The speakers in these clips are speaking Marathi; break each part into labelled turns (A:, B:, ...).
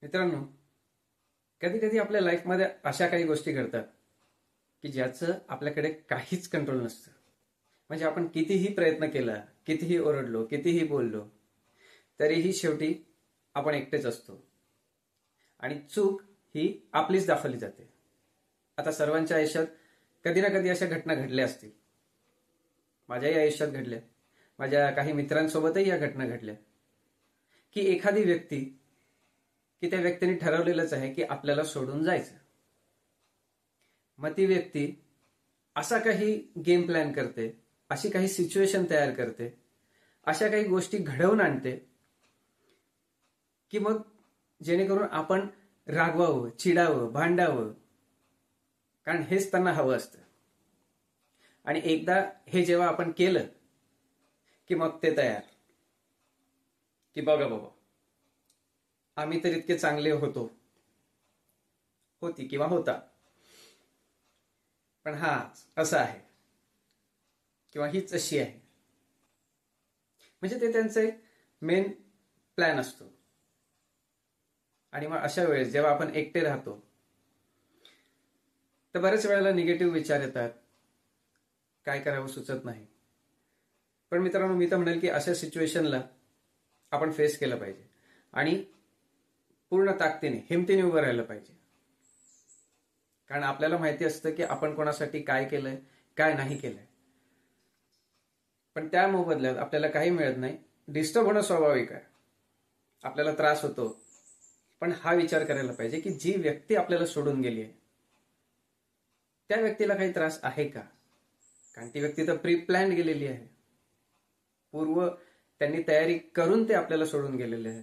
A: मित्रांनो, कधी कधी आपल्या लाईफमध्ये अशा काही गोष्टी घडतात की ज्याचं आपल्याकडे काहीच कंट्रोल नसतं. म्हणजे आपण कितीही प्रयत्न केला, कितीही ओरडलो, कितीही बोललो, तरीही शेवटी आपण एकटेच असतो आणि चूक ही आपलीच दाखवली जाते. आता सर्वांच्या आयुष्यात कधी ना कधी अशा घटना घडल्या असतील. माझ्याही आयुष्यात घडल्या, माझ्या काही मित्रांसोबतही या घटना घडल्या की एखादी व्यक्ती की त्या व्यक्तीने ठरवलेलंच आहे की आपल्याला सोडून जायचं. मग ती व्यक्ती असा काही गेम प्लॅन करते, अशी काही सिच्युएशन तयार करते, अशा काही गोष्टी घडवून आणते की मग जेणेकरून आपण रागवावं, चिडावं, भांडावं, कारण हेच त्यांना हवं असतं. आणि एकदा हे जेव्हा आपण केलं की मग ते तयार की बघा बाबा, आम्ही तर इतके चांगले होती किंवा होता, पण हा असा आहे किंवा हीच अशी आहे. म्हणजे ते त्यांचं एक मेन प्लॅन असतो. आणि मग अशा वेळेस जेव्हा आपण एकटे राहतो तर बऱ्याच वेळेला निगेटिव्ह विचार येतात, काय करावं सुचत नाही. पण मित्रांनो, मी तर म्हणेल की अशा सिच्युएशनला आपण फेस केलं पाहिजे आणि पूर्ण ताकदीने, हिमतीने उभं राहिलं पाहिजे. कारण आपल्याला माहिती असतं की आपण कोणासाठी काय केलंय, काय नाही केलंय. पण त्या मोबदल्यात आपल्याला काही मिळत नाही. डिस्टर्ब होणं स्वाभाविक आहे, आपल्याला त्रास होतो. पण हा विचार करायला पाहिजे की जी व्यक्ती आपल्याला सोडून गेली आहे त्या व्यक्तीला काही त्रास आहे का? कारण ती व्यक्ती तर प्री प्लॅन्ड गेलेली आहे. पूर्व त्यांनी तयारी करून ते आपल्याला सोडून गेलेले आहे.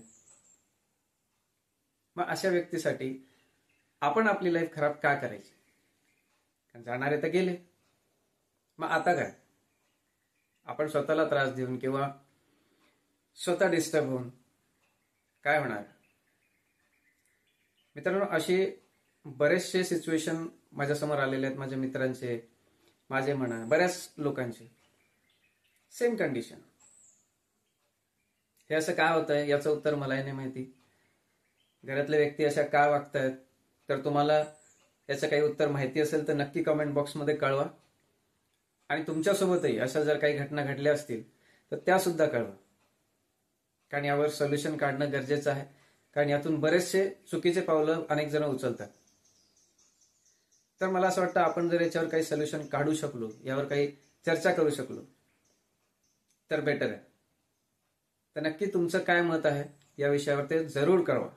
A: मग अशा व्यक्तीसाठी आपण आपली लाईफ खराब का करायची? कारण जाणारे तर गेले, मग आता काय? आपण स्वतःला त्रास देऊन किंवा स्वतः डिस्टर्ब होऊन काय होणार? मित्रांनो, असे बरेचसे सिच्युएशन माझ्यासमोर आलेले आहेत. माझ्या मित्रांचे, माझे म्हणा, बऱ्याच लोकांचे सेम कंडिशन. हे असं का होतंय याचं उत्तर मलाही नाही माहिती. घरातले व्यक्ती अशा का वागतायत? तर तुम्हाला याचं काही उत्तर माहिती असेल तर नक्की कमेंट बॉक्समध्ये कळवा. आणि तुमच्यासोबतही अशा जर काही घटना घडल्या असतील तर त्या सुद्धा कळवा. कारण यावर सोल्युशन काढणं गरजेचं आहे. कारण यातून बरेचसे चुकीचे पावलं अनेक जण उचलतात. तर मला असं वाटतं आपण जर याच्यावर काही सोल्युशन काढू शकलो, यावर काही चर्चा करू शकलो तर बेटर आहे. तर नक्की तुमचं काय मत आहे या विषयावर ते जरूर कळवा.